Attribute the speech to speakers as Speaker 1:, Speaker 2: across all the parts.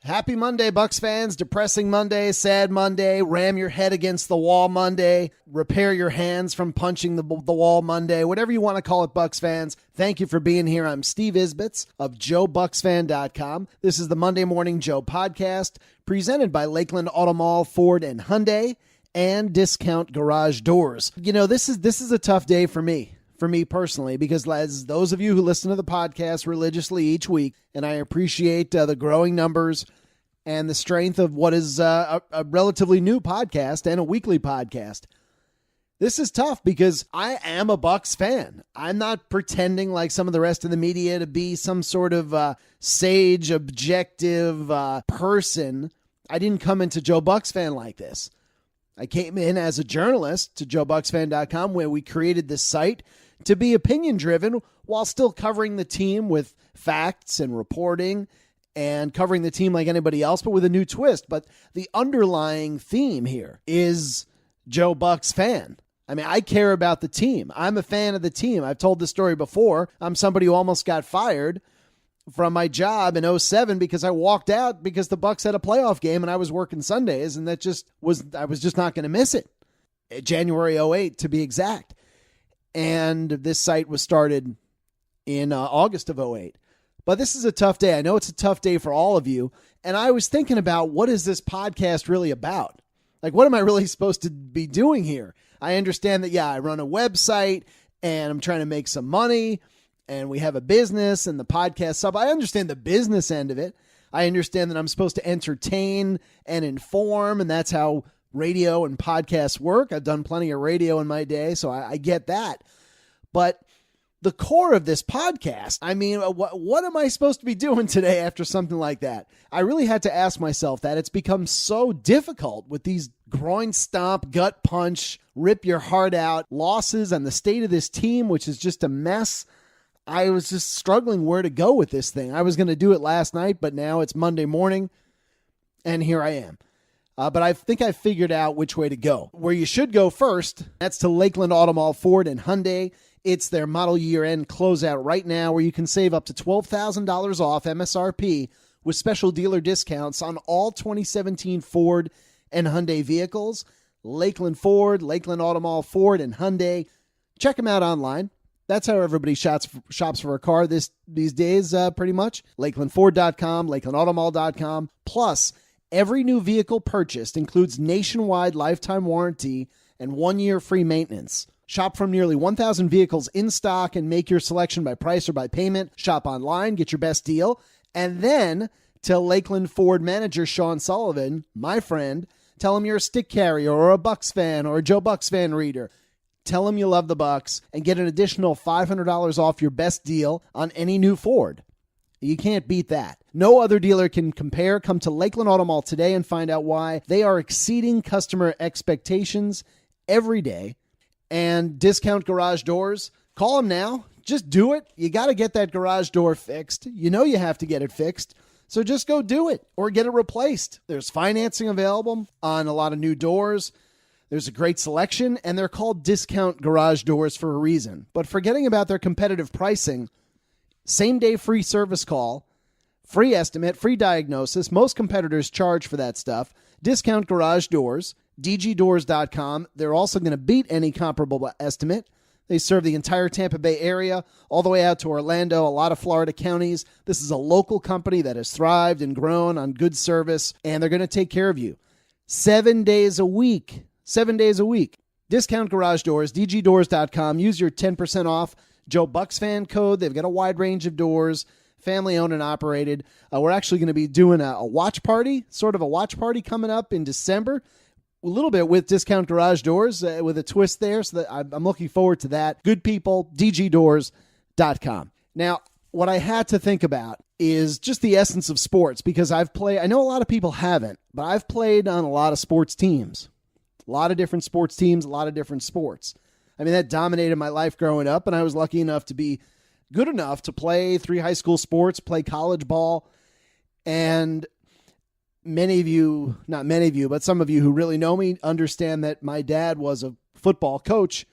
Speaker 1: Happy Monday, Bucs fans. Depressing Monday, sad Monday, ram your head against the wall Monday, repair your hands from punching the wall Monday, whatever you want to call it, Bucs fans. Thank you for being here. I'm Steve Isbitz of JoeBucsFan.com. This is the Monday Morning Joe podcast presented by Lakeland Auto Mall, Ford and Hyundai, and Discount Garage Doors. You know, this is a tough day for me personally, because as those of you who listen to the podcast religiously each week, and I appreciate the growing numbers and the strength of what is a relatively new podcast and a weekly podcast. This is tough because I am a Bucs fan. I'm not pretending like some of the rest of the media to be some sort of sage, objective person. I didn't come into Joe Bucs Fan like this. I came in as a journalist to JoeBucsFan.com, where we created this site to be opinion-driven while still covering the team with facts and reporting and covering the team like anybody else, but with a new twist. But the underlying theme here is Joe Bucs fan. I mean, I care about the team. I'm a fan of the team. I've told this story before. I'm somebody who almost got fired from my job in 2007 because I walked out because the Bucs had a playoff game and I was working Sundays, and I was just not going to miss it. January 2008 to be exact. And this site was started in August of 2008. But this is a tough day. I know it's a tough day for all of you. And I was thinking about, what is this podcast really about? Like, what am I really supposed to be doing here? I understand that, I run a website and I'm trying to make some money and we have a business and the podcast sub. I understand the business end of it. I understand that I'm supposed to entertain and inform, and that's how radio and podcasts work. I've done plenty of radio in my day, so I get that. But the core of this podcast, I mean, what am I supposed to be doing today after something like that? I really had to ask myself that. It's become so difficult with these groin stomp, gut punch, rip your heart out losses and the state of this team, which is just a mess. I was just struggling where to go with this thing. I was going to do it last night, but now it's Monday morning, and here I am. But I think I figured out which way to go. Where you should go first, that's to Lakeland Auto Mall, Ford and Hyundai. It's their model year-end closeout right now, where you can save up to $12,000 off MSRP with special dealer discounts on all 2017 Ford and Hyundai vehicles. Lakeland Ford, Lakeland Auto Mall, Ford and Hyundai. Check them out online. That's how everybody shops for a car these days, pretty much. LakelandFord.com, LakelandAutomall.com. Plus, every new vehicle purchased includes nationwide lifetime warranty and 1-year free maintenance. Shop from nearly 1,000 vehicles in stock and make your selection by price or by payment. Shop online, get your best deal. And then tell Lakeland Ford manager Sean Sullivan, my friend, tell him you're a stick carrier or a Bucs fan or a Joe Bucs fan reader. Tell him you love the Bucs and get an additional $500 off your best deal on any new Ford. You can't beat that. No other dealer can compare. Come to Lakeland Auto Mall today and find out why they are exceeding customer expectations every day. And Discount Garage Doors, call them now. Just do it. You got to get that garage door fixed. You know you have to get it fixed. So just go do it or get it replaced. There's financing available on a lot of new doors. There's a great selection, and they're called Discount Garage Doors for a reason. But forgetting about their competitive pricing, same-day free service call, free estimate, free diagnosis. Most competitors charge for that stuff. Discount Garage Doors, dgdoors.com. They're also going to beat any comparable estimate. They serve the entire Tampa Bay area, all the way out to Orlando, a lot of Florida counties. This is a local company that has thrived and grown on good service, and they're going to take care of you 7 days a week. 7 days a week. Discount Garage Doors, dgdoors.com. Use your 10% off Joe Bucs fan code. They've got a wide range of doors, family owned and operated. We're actually going to be doing a watch party, sort of a watch party coming up in December, a little bit with Discount Garage Doors with a twist there. So that I'm looking forward to that. Good people, dgdoors.com. Now, what I had to think about is just the essence of sports, because I know a lot of people haven't, but I've played on a lot of sports teams. A lot of different sports teams, a lot of different sports. I mean, that dominated my life growing up, and I was lucky enough to be good enough to play 3 high school sports, play college ball, and many of you, not many of you, but some of you who really know me understand that my dad was a football coach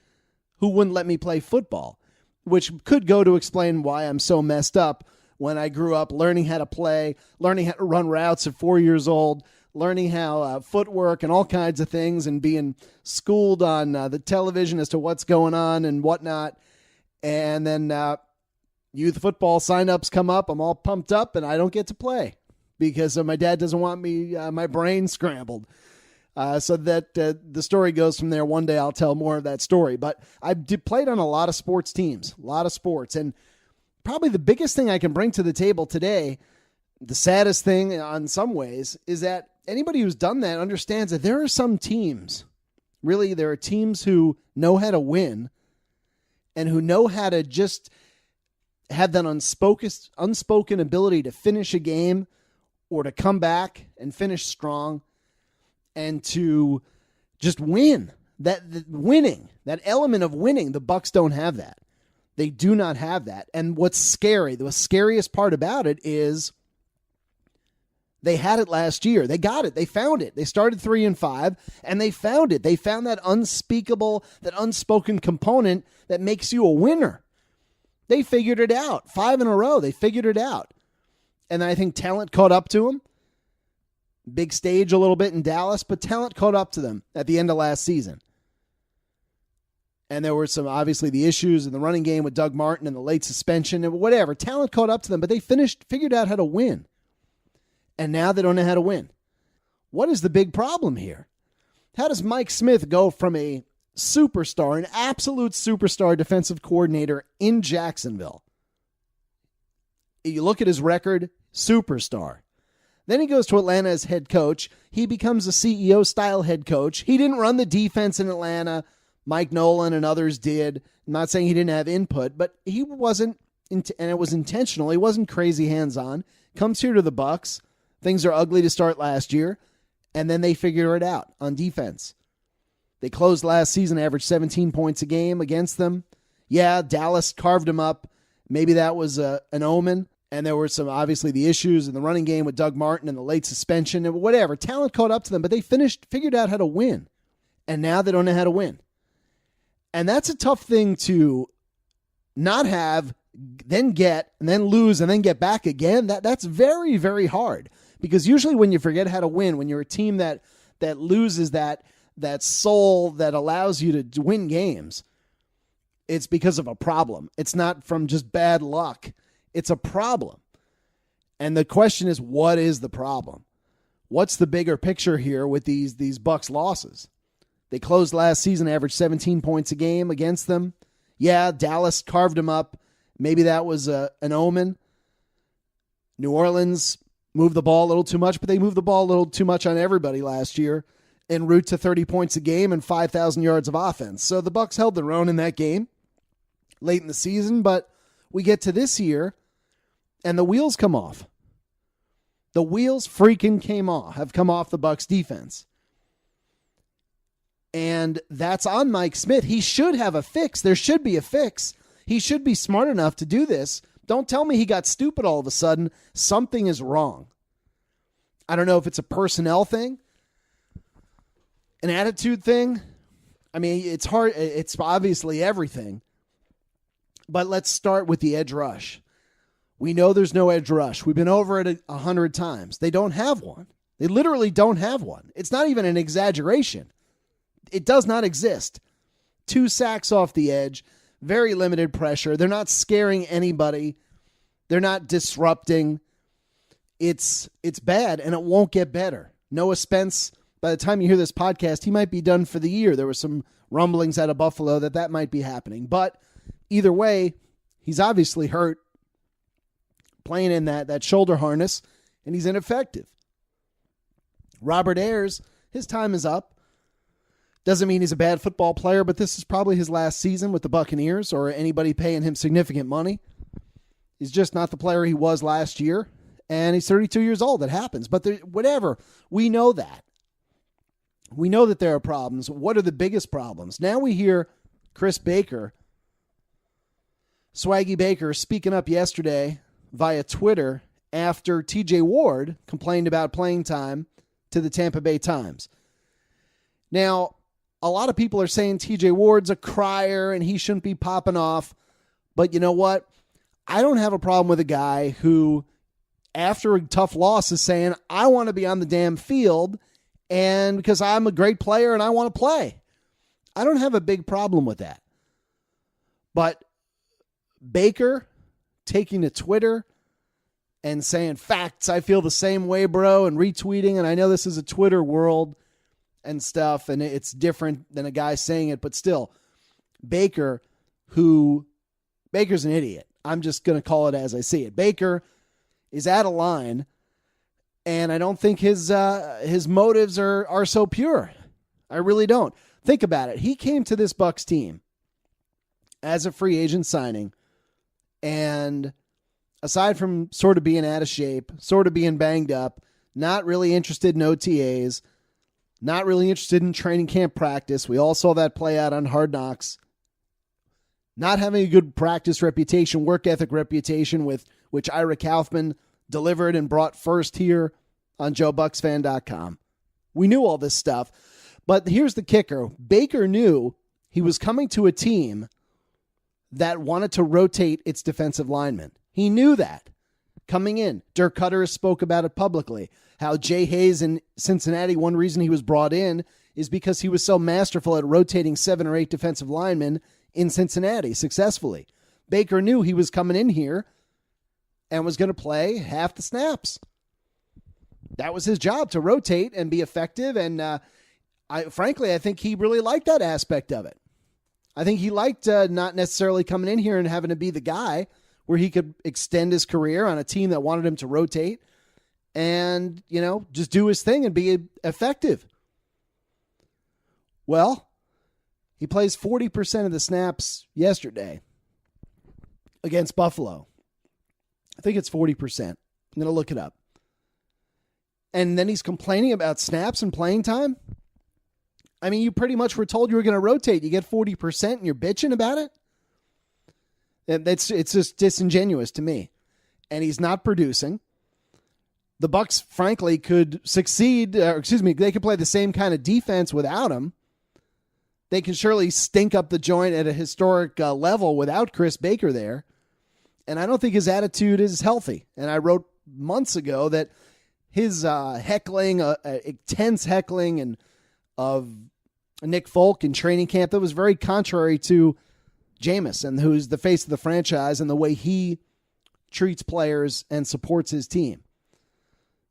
Speaker 1: who wouldn't let me play football, which could go to explain why I'm so messed up when I grew up, learning how to play, learning how to run routes at 4 years old, learning how footwork and all kinds of things, and being schooled on the television as to what's going on and whatnot. And then youth football signups come up. I'm all pumped up, and I don't get to play because my dad doesn't want me, my brain scrambled. So that the story goes from there. One day I'll tell more of that story. But I played on a lot of sports teams, a lot of sports. And probably the biggest thing I can bring to the table today, the saddest thing in some ways, is that anybody who's done that understands that there are some teams, really there are teams who know how to win and who know how to just have that unspoken ability to finish a game or to come back and finish strong and to just win. That element of winning, the Bucs don't have that. They do not have that. And what's scary, the scariest part about it is they had it last year. They got it. They found it. They started 3-5 and they found it. They found that unspeakable, that unspoken component that makes you a winner. They figured it out. 5 in a row. They figured it out. And I think talent caught up to them. Big stage a little bit in Dallas, but talent caught up to them at the end of last season. And there were some, obviously, the issues in the running game with Doug Martin and the late suspension and whatever. Talent caught up to them, but they figured out how to win. And now they don't know how to win. What is the big problem here? How does Mike Smith go from a superstar, an absolute superstar defensive coordinator in Jacksonville? You look at his record, superstar. Then he goes to Atlanta as head coach. He becomes a CEO-style head coach. He didn't run the defense in Atlanta. Mike Nolan and others did. I'm not saying he didn't have input, but he wasn't, and it was intentional. He wasn't crazy hands-on. Comes here to the Bucs. Things are ugly to start last year, and then they figure it out on defense. They closed last season, averaged 17 points a game against them. Yeah, Dallas carved them up. Maybe that was an omen. And there were some, obviously, the issues in the running game with Doug Martin and the late suspension and whatever. Talent caught up to them, but they figured out how to win. And now they don't know how to win. And that's a tough thing to not have, then get, and then lose, and then get back again. That's very, very hard. Because usually when you forget how to win, when you're a team that loses that soul that allows you to win games, it's because of a problem. It's not from just bad luck. It's a problem. And the question is, what is the problem? What's the bigger picture here with these Bucs losses? They closed last season, averaged 17 points a game against them. Yeah, Dallas carved them up. Maybe that was an omen. New Orleans moved the ball a little too much, but they moved the ball a little too much on everybody last year en route to 30 points a game and 5,000 yards of offense. So the Bucs held their own in that game late in the season, but we get to this year and the wheels come off. The wheels freaking have come off the Bucs defense. And that's on Mike Smith. He should have a fix. There should be a fix. He should be smart enough to do this. Don't tell me he got stupid all of a sudden. Something is wrong. I don't know if it's a personnel thing, an attitude thing. I mean, it's hard. It's obviously everything. But let's start with the edge rush. We know there's no edge rush. We've been over it 100 times. They don't have one. They literally don't have one. It's not even an exaggeration. It does not exist. 2 sacks off the edge, very limited pressure. They're not scaring anybody. They're not disrupting. It's bad, and it won't get better. Noah Spence, by the time you hear this podcast, he might be done for the year. There were some rumblings out of Buffalo that might be happening. But either way, he's obviously hurt, playing in that shoulder harness, and he's ineffective. Robert Ayers, his time is up. Doesn't mean he's a bad football player, but this is probably his last season with the Buccaneers or anybody paying him significant money. He's just not the player he was last year, and he's 32 years old. That happens, but whatever. We know that. We know that there are problems. What are the biggest problems? Now we hear Chris Baker, Swaggy Baker, speaking up yesterday via Twitter after TJ Ward complained about playing time to the Tampa Bay Times. Now, a lot of people are saying TJ Ward's a crier and he shouldn't be popping off. But you know what? I don't have a problem with a guy who, after a tough loss, is saying, I want to be on the damn field and because I'm a great player and I want to play. I don't have a big problem with that. But Baker taking to Twitter and saying, facts, I feel the same way, bro, and retweeting, and I know this is a Twitter world and stuff, and it's different than a guy saying it, but still, Baker's an idiot. I'm just going to call it as I see it. Baker is out of line, and I don't think his motives are so pure. I really don't. Think about it. He came to this Bucs team as a free agent signing, and aside from sort of being out of shape, sort of being banged up, not really interested in OTAs, not really interested in training camp practice. We all saw that play out on Hard Knocks. Not having a good practice reputation, work ethic reputation, with which Ira Kaufman delivered and brought first here on JoeBucksFan.com. We knew all this stuff. But here's the kicker. Baker knew he was coming to a team that wanted to rotate its defensive linemen. He knew that coming in. Dirk Cutter spoke about it publicly. How Jay Hayes in Cincinnati, one reason he was brought in is because he was so masterful at rotating 7 or 8 defensive linemen in Cincinnati successfully. Baker knew he was coming in here and was going to play half the snaps. That was his job, to rotate and be effective. And I think he really liked that aspect of it. I think he liked not necessarily coming in here and having to be the guy where he could extend his career on a team that wanted him to rotate and, just do his thing and be effective. Well, he plays 40% of the snaps yesterday against Buffalo. I think it's 40%. I'm going to look it up. And then he's complaining about snaps and playing time? I mean, you pretty much were told you were going to rotate. You get 40% and you're bitching about it? It's just disingenuous to me. And he's not producing. The Bucs, frankly, could succeed. They could play the same kind of defense without him. They can surely stink up the joint at a historic level without Chris Baker there. And I don't think his attitude is healthy. And I wrote months ago that his heckling, intense heckling and of Nick Folk in training camp, that was very contrary to Jameis, who's the face of the franchise, and the way he treats players and supports his team.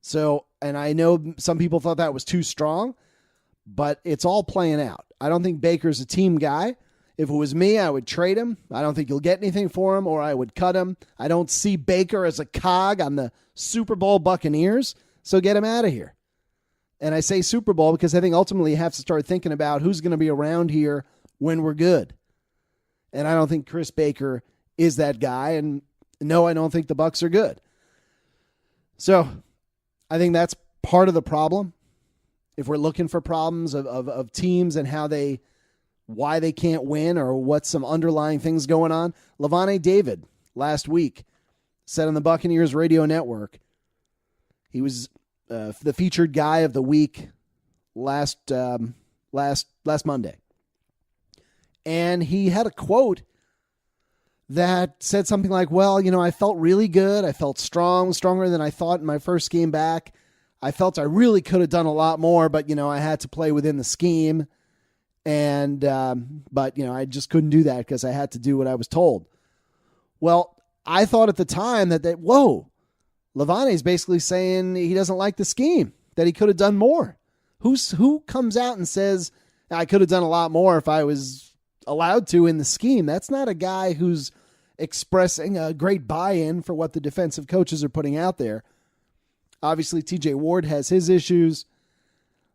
Speaker 1: So, and I know some people thought that was too strong, but it's all playing out. I don't think Baker's a team guy. If it was me, I would trade him. I don't think you'll get anything for him, or I would cut him. I don't see Baker as a cog on the Super Bowl Buccaneers, so get him out of here. And I say Super Bowl because I think ultimately you have to start thinking about who's going to be around here when we're good. And I don't think Chris Baker is that guy. And no, I don't think the Bucs are good. So I think that's part of the problem. If we're looking for problems of teams and why they can't win or what's some underlying things going on. Levante David last week said on the Buccaneers radio network, he was the featured guy of the week last Monday. And he had a quote that said something like, well, I felt really good. I felt stronger than I thought in my first game back. I felt I really could have done a lot more, but, I had to play within the scheme. And, but I just couldn't do that because I had to do what I was told. Well, I thought at the time that Levante's basically saying he doesn't like the scheme, that he could have done more. Who comes out and says, I could have done a lot more if I was allowed to in the scheme? That's not a guy who's expressing a great buy-in for what the defensive coaches are putting out there. Obviously, TJ Ward has his issues.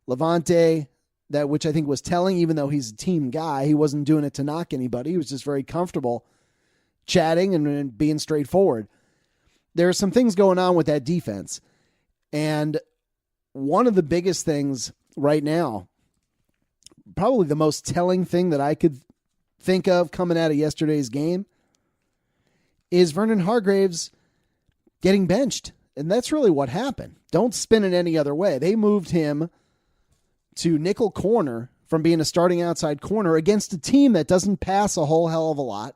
Speaker 1: Levante, which I think was telling, even though he's a team guy, he wasn't doing it to knock anybody. He was just very comfortable chatting and being straightforward. There are some things going on with that defense. And one of the biggest things right now, probably the most telling thing that I could think of coming out of yesterday's game, is Vernon Hargreaves getting benched. And that's really what happened. Don't spin it any other way. They moved him to nickel corner from being a starting outside corner against a team that doesn't pass a whole hell of a lot.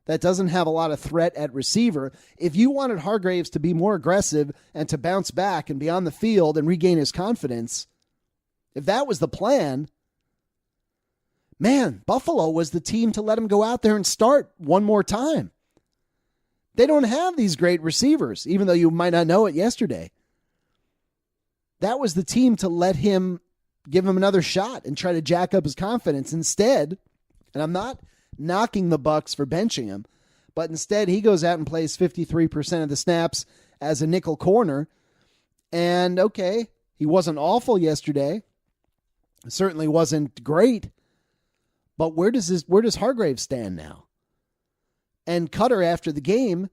Speaker 1: that doesn't have a lot of threat at receiver. If you wanted Hargreaves to be more aggressive and to bounce back and be on the field and regain his confidence, if that was the plan, man, Buffalo was the team to let him go out there and start one more time. They don't have these great receivers, even though you might not know it yesterday. That was the team to let him, give him another shot and try to jack up his confidence. Instead, and I'm not knocking the Bucs for benching him, but instead he goes out and plays 53% of the snaps as a nickel corner. And okay, he wasn't awful yesterday. Certainly wasn't great. But where does Hargreaves stand now? And Cutter, after the game,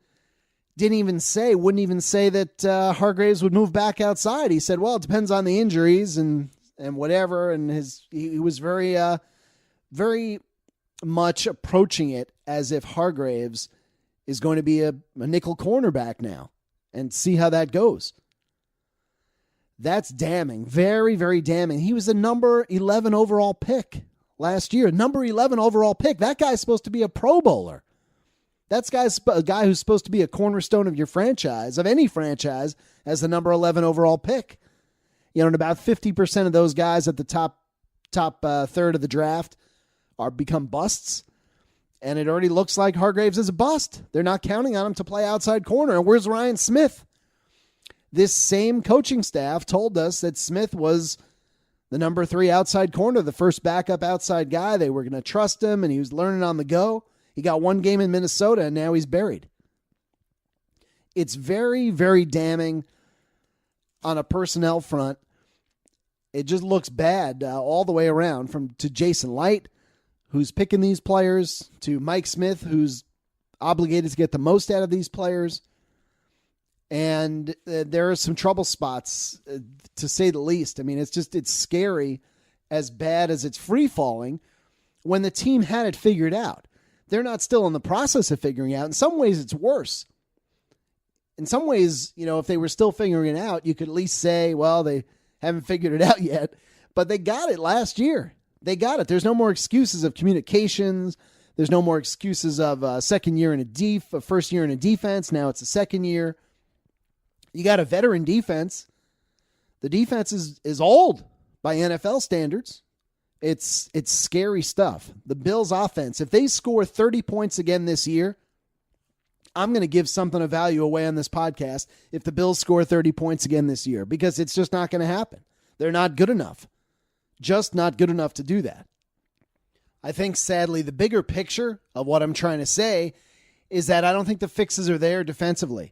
Speaker 1: wouldn't even say that Hargreaves would move back outside. He said, well, it depends on the injuries and whatever. And he was very, very much approaching it as if Hargreaves is going to be a nickel cornerback now, and see how that goes. That's damning. Very, very damning. He was the number 11 overall pick last year. Number 11 overall pick. That guy's supposed to be a Pro Bowler. That's a guy who's supposed to be a cornerstone of your franchise, of any franchise, as the number 11 overall pick. And about 50% of those guys at the top third of the draft become busts. And it already looks like Hargreaves is a bust. They're not counting on him to play outside corner. And where's Ryan Smith? This same coaching staff told us that Smith was the number 3 outside corner, the first backup outside guy. They were going to trust him, and he was learning on the go. He got one game in Minnesota, and now he's buried. It's very, very damning on a personnel front. It just looks bad all the way around, to Jason Light, who's picking these players, to Mike Smith, who's obligated to get the most out of these players. And there are some trouble spots, to say the least. I mean, it's scary, as bad as it's free-falling, when the team had it figured out. They're not still in the process of figuring out. In some ways, it's worse. In some ways, if they were still figuring it out, you could at least say, well, they haven't figured it out yet. But they got it last year. They got it. There's no more excuses of communications. There's no more excuses of second year in a first year in a defense. Now it's a second year. You got a veteran defense. The defense is old by NFL standards. It's scary stuff. The Bills' offense, if they score 30 points again this year, I'm going to give something of value away on this podcast if the Bills score 30 points again this year, because it's just not going to happen. They're not good enough. Just not good enough to do that. I think, sadly, the bigger picture of what I'm trying to say is that I don't think the fixes are there defensively,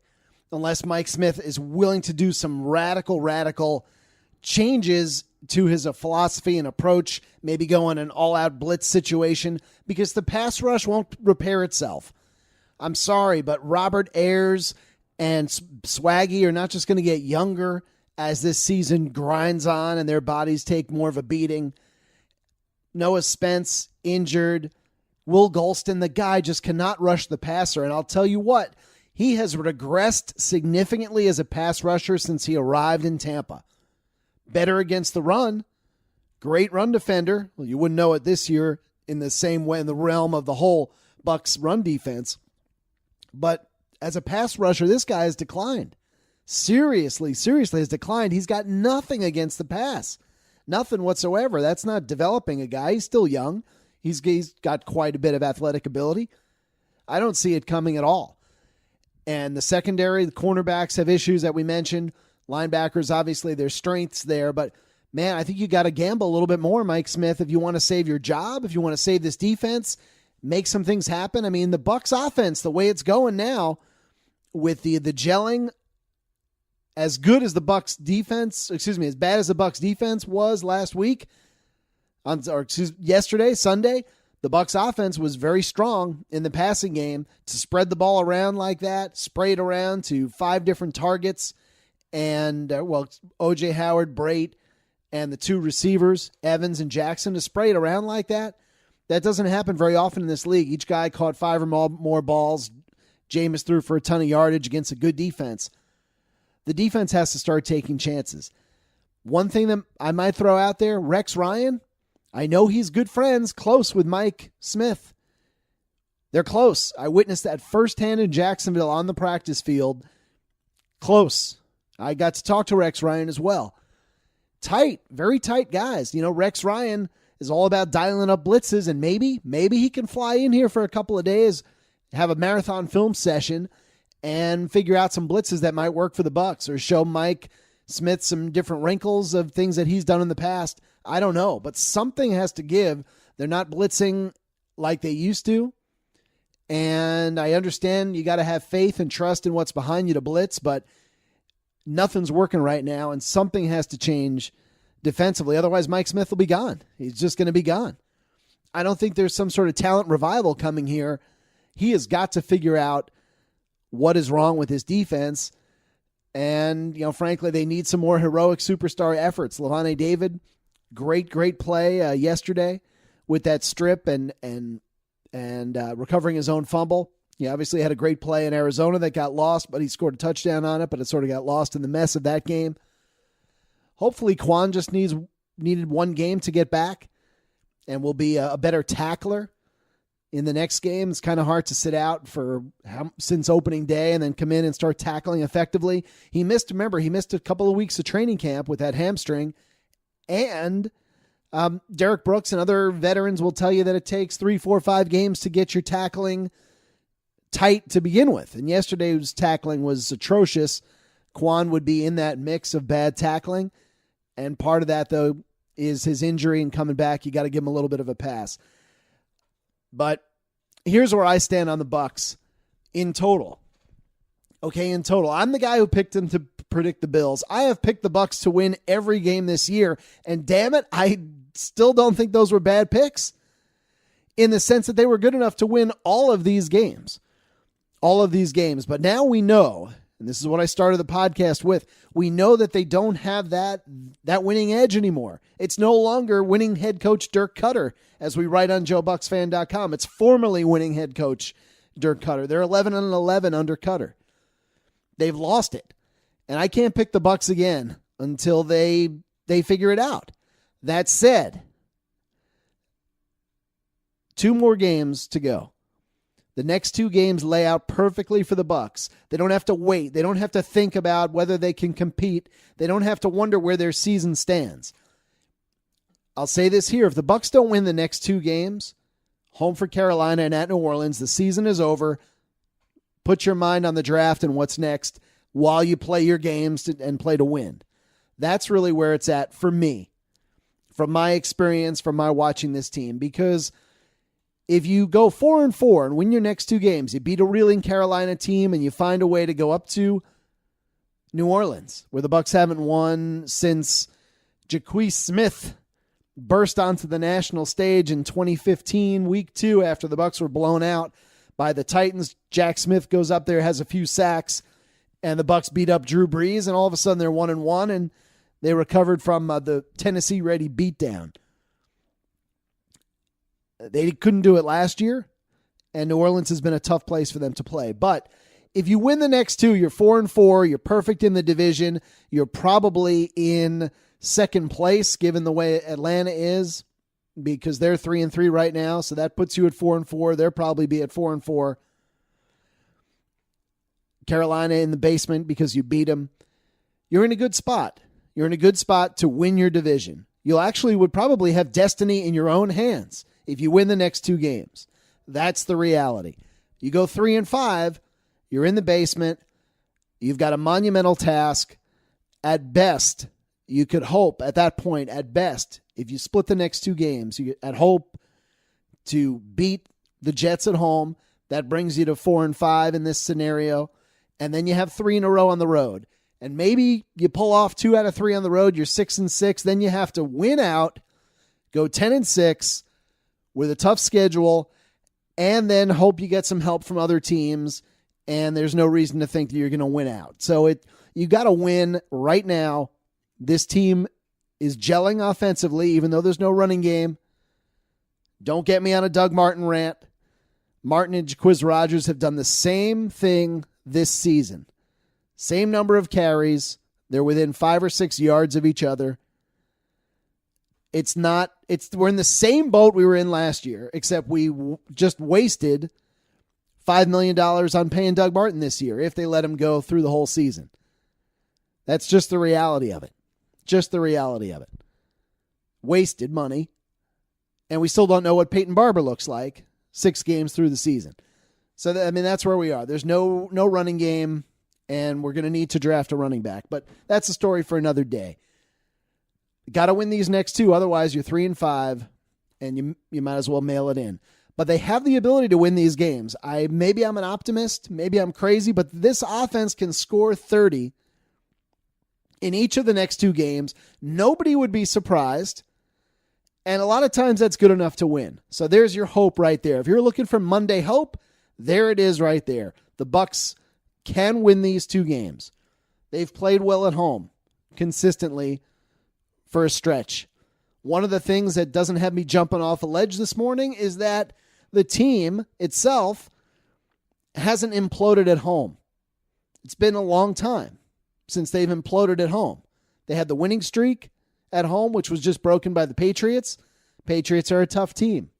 Speaker 1: unless Mike Smith is willing to do some radical changes to his philosophy and approach, maybe go in an all-out blitz situation, because the pass rush won't repair itself. I'm sorry, but Robert Ayers and Swaggy are not just going to get younger as this season grinds on and their bodies take more of a beating. Noah Spence injured. Will Golston, the guy, just cannot rush the passer. And I'll tell you what, he has regressed significantly as a pass rusher since he arrived in Tampa. Better against the run. Great run defender. Well, you wouldn't know it this year in the same way, in the realm of the whole Bucs run defense. But as a pass rusher, this guy has declined. Seriously has declined. He's got nothing against the pass. Nothing whatsoever. That's not developing a guy. He's still young. He's got quite a bit of athletic ability. I don't see it coming at all. And the secondary, the cornerbacks have issues that we mentioned. Linebackers, obviously, there's strengths there. But, man, I think you got to gamble a little bit more, Mike Smith, if you want to save your job, if you want to save this defense, make some things happen. I mean, the Bucs offense, the way it's going now, with the gelling, as good as the Bucs defense, as bad as the Bucs defense was last week, yesterday, Sunday, the Bucs offense was very strong in the passing game to spread the ball around like that, spray it around to 5 different targets, and, O.J. Howard, Brait, and the 2 receivers, Evans and Jackson, to spray it around like that. That doesn't happen very often in this league. Each guy caught 5 or more balls. Jameis threw for a ton of yardage against a good defense. The defense has to start taking chances. One thing that I might throw out there, Rex Ryan, I know he's good friends, close with Mike Smith. They're close. I witnessed that firsthand in Jacksonville on the practice field. Close. I got to talk to Rex Ryan as well. Tight, very tight guys. Rex Ryan is all about dialing up blitzes, and maybe he can fly in here for a couple of days, have a marathon film session, and figure out some blitzes that might work for the Bucs, or show Mike Smith some different wrinkles of things that he's done in the past. I don't know, but something has to give. They're not blitzing like they used to. And I understand you got to have faith and trust in what's behind you to blitz, but nothing's working right now, and something has to change defensively. Otherwise, Mike Smith will be gone. He's just going to be gone. I don't think there's some sort of talent revival coming here. He has got to figure out what is wrong with his defense. And, frankly, they need some more heroic superstar efforts. Levante David, great play yesterday with that strip and recovering his own fumble. He obviously had a great play in Arizona that got lost, but he scored a touchdown on it, but it sort of got lost in the mess of that game. Hopefully Quan just needed one game to get back and will be a better tackler in the next game. It's kind of hard to sit out since opening day and then come in and start tackling effectively. He missed a couple of weeks of training camp with that hamstring. And Derek Brooks and other veterans will tell you that it takes 3, 4, 5 games to get your tackling tight to begin with. And yesterday's tackling was atrocious. Quan would be in that mix of bad tackling. And part of that, though, is his injury and coming back. You got to give him a little bit of a pass. But here's where I stand on the Bucs in total. Okay, in total. I'm the guy who picked him to predict the Bills. I have picked the Bucs to win every game this year. And damn it, I still don't think those were bad picks, in the sense that they were good enough to win all of these games. But now we know, and this is what I started the podcast with, we know that they don't have that winning edge anymore. It's no longer winning head coach Dirk Cutter, as we write on JoeBucksFan.com. It's formerly winning head coach Dirk Cutter. They're 11-11 under Cutter. They've lost it. And I can't pick the Bucs again until they figure it out. That said, 2 more games to go. The next 2 games lay out perfectly for the Bucs. They don't have to wait. They don't have to think about whether they can compete. They don't have to wonder where their season stands. I'll say this here. If the Bucs don't win the next 2 games, home for Carolina and at New Orleans, the season is over. Put your mind on the draft and what's next while you play your games and play to win. That's really where it's at for me, from my experience, from my watching this team. Because if you go 4-4 and win your next 2 games, you beat a reeling Carolina team and you find a way to go up to New Orleans, where the Bucs haven't won since Jaquez Smith burst onto the national stage in 2015, week 2, after the Bucs were blown out by the Titans. Jack Smith goes up there, has a few sacks, and the Bucs beat up Drew Brees, and all of a sudden they're 1-1, and they recovered from the Tennessee-ready beatdown. They couldn't do it last year, and New Orleans has been a tough place for them to play. But if you win the next 2, you're 4-4, you're perfect in the division, you're probably in second place given the way Atlanta is, because they're 3-3 right now, so that puts you at 4-4. They'll probably be at 4-4. Carolina in the basement because you beat them. You're in a good spot. You're in a good spot to win your division. You actually would probably have destiny in your own hands if you win the next 2 games. That's the reality. You go 3-5, you're in the basement. You've got a monumental task. At best, you could hope at that point, at best, if you split the next 2 games, you at hope to beat the Jets at home. That brings you to 4-5 in this scenario. And then you have 3 in a row on the road. And maybe you pull off 2 out of 3 on the road. You're 6-6. Then you have to win out, go 10-6 with a tough schedule, and then hope you get some help from other teams. And there's no reason to think that you're going to win out. So you got to win right now. This team is gelling offensively, even though there's no running game. Don't get me on a Doug Martin rant. Martin and Jaquiz Rodgers have done the same thing this season. Same number of carries. They're within 5 or 6 yards of each other. We're in the same boat we were in last year, except we just wasted $5 million on paying Doug Martin this year if they let him go through the whole season. That's just the reality of it. Just the reality of it. Wasted money. And we still don't know what Peyton Barber looks like 6 games through the season. So, that's where we are. There's no running game, and we're going to need to draft a running back. But that's a story for another day. Got to win these next 2. Otherwise, you're 3-5, and you might as well mail it in. But they have the ability to win these games. Maybe I'm an optimist. Maybe I'm crazy. But this offense can score 30 in each of the next 2 games. Nobody would be surprised. And a lot of times that's good enough to win. So there's your hope right there. If you're looking for Monday hope, there it is right there. The Bucs can win these 2 games. They've played well at home consistently for a stretch. One of the things that doesn't have me jumping off a ledge this morning is that the team itself hasn't imploded at home. It's been a long time since they've imploded at home. They had the winning streak at home, which was just broken by the Patriots. Patriots are a tough team.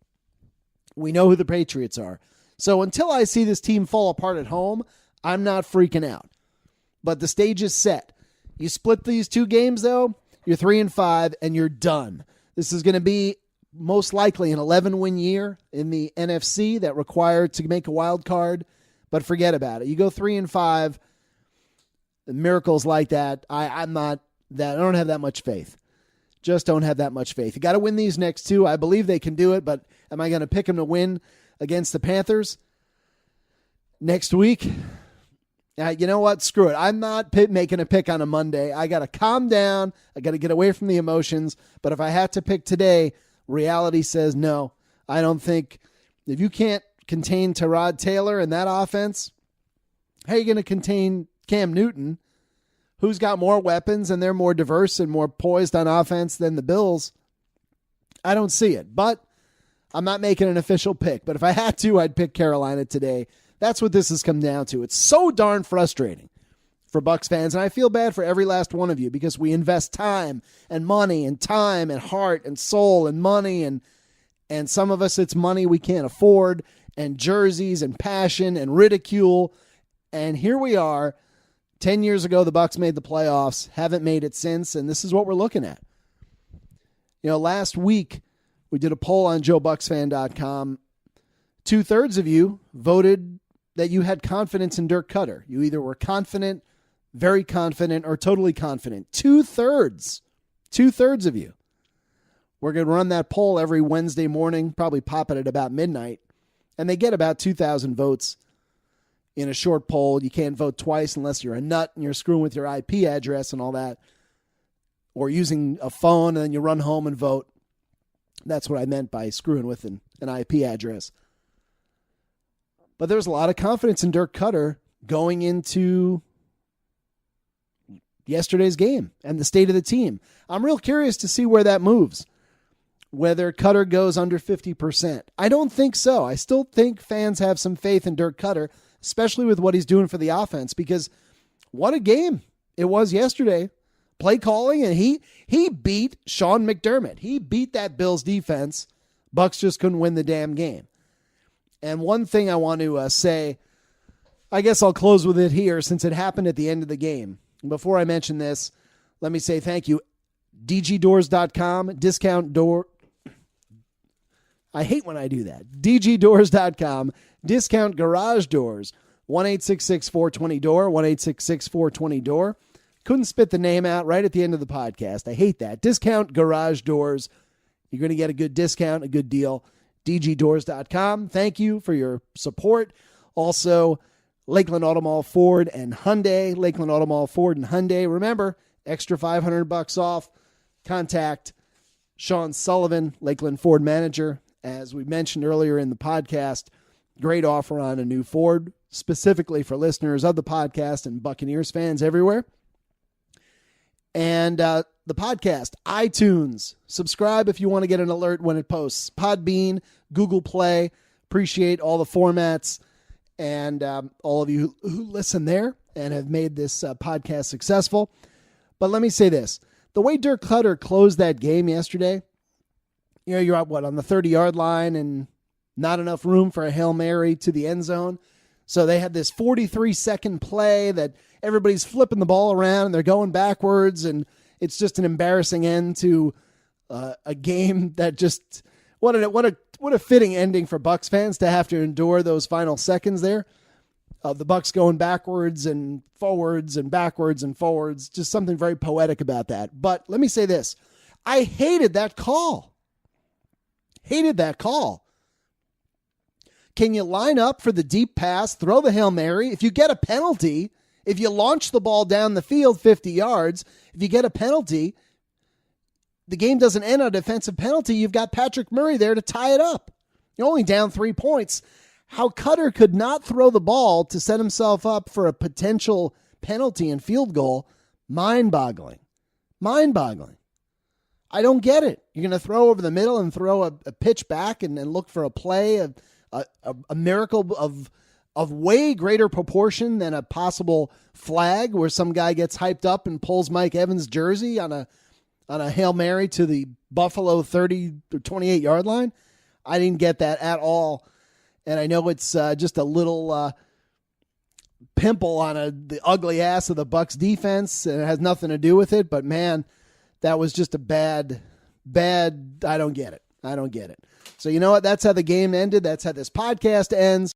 Speaker 1: We know who the Patriots are. So until I see this team fall apart at home, I'm not freaking out. But the stage is set. You split these 2 games, though, you're 3-5, and you're done. This is going to be most likely an 11-win year in the NFC that required to make a wild card, but forget about it. You go 3-5, miracles like that, I don't have that much faith. Just don't have that much faith. You got to win these next 2. I believe they can do it, but am I going to pick them to win against the Panthers next week? You know what? Screw it. I'm not making a pick on a Monday. I got to calm down. I got to get away from the emotions. But if I had to pick today, reality says no. I don't think if you can't contain Tyrod Taylor in that offense, how are you going to contain Cam Newton, who's got more weapons and they're more diverse and more poised on offense than the Bills? I don't see it, but I'm not making an official pick. But if I had to, I'd pick Carolina today. That's what this has come down to. It's so darn frustrating for Bucs fans, and I feel bad for every last one of you because we invest time and money and time and heart and soul and money, and some of us it's money we can't afford, and jerseys and passion and ridicule. And here we are. 10 years ago, the Bucs made the playoffs, haven't made it since, and this is what we're looking at. Last week, we did a poll on JoeBucksFan.com. 2/3 of you voted that you had confidence in Dirk Cutter. You either were confident, very confident, or totally confident. 2/3. 2/3 of you. We're going to run that poll every Wednesday morning, probably pop it at about midnight, and they get about 2,000 votes. In a short poll, you can't vote twice unless you're a nut and you're screwing with your IP address and all that, or using a phone and then you run home and vote. That's what I meant by screwing with an IP address. But there's a lot of confidence in Dirk Cutter going into yesterday's game and the state of the team. I'm real curious to see where that moves, whether Cutter goes under 50%. I don't think so. I still think fans have some faith in Dirk Cutter, especially with what he's doing for the offense, because what a game it was yesterday. Play calling, and he beat Sean McDermott. He beat that Bills defense. Bucs just couldn't win the damn game. And one thing I want to say, I guess I'll close with it here since it happened at the end of the game. Before I mention this, let me say thank you. DGDoors.com, discount door. I hate when I do that. DGDoors.com, discount garage doors. 1-866-420-DOOR, 1-866-420-DOOR. Couldn't spit the name out right at the end of the podcast. I hate that. Discount garage doors. You're going to get a good discount, a good deal. DGDoors.com. Thank you for your support. Also, Lakeland Auto Mall Ford and Hyundai. Lakeland Auto Mall Ford and Hyundai. Remember, extra $500 off. Contact Sean Sullivan, Lakeland Ford manager. As we mentioned earlier in the podcast, great offer on a new Ford, specifically for listeners of the podcast and Buccaneers fans everywhere. And the podcast, iTunes. Subscribe if you want to get an alert when it posts. Podbean, Google Play. Appreciate all the formats and all of you who listen there and have made this podcast successful. But let me say this. The way Dirk Cutter closed that game yesterday, you're at on the 30-yard line, and Not enough room for a Hail Mary to the end zone. So they had this 43-second play that everybody's flipping the ball around and they're going backwards, and it's just an embarrassing end to a game that just what a fitting ending for Bucs fans to have to endure those final seconds there. The Bucs going backwards and forwards and backwards and forwards. Just something very poetic about that. But let me say this. I hated that call. Hated that call. Can you line up for the deep pass, throw the Hail Mary? If you get a penalty, if you launch the ball down the field 50 yards, if you get a penalty, the game doesn't end on a defensive penalty. You've got Patrick Murray there to tie it up. You're only down 3 points. How Cutter could not throw the ball to set himself up for a potential penalty and field goal, mind-boggling. Mind-boggling. I don't get it. You're going to throw over the middle and throw a pitch back and look for a play, a miracle of way greater proportion than a possible flag where some guy gets hyped up and pulls Mike Evans' jersey on a Hail Mary to the Buffalo 30 or 28-yard line. I didn't get that at all. And I know it's just a little pimple on the ugly ass of the Bucs defense, and it has nothing to do with it. But, man, that was just a bad, I don't get it. I don't get it. So you know what? That's how the game ended. That's how this podcast ends.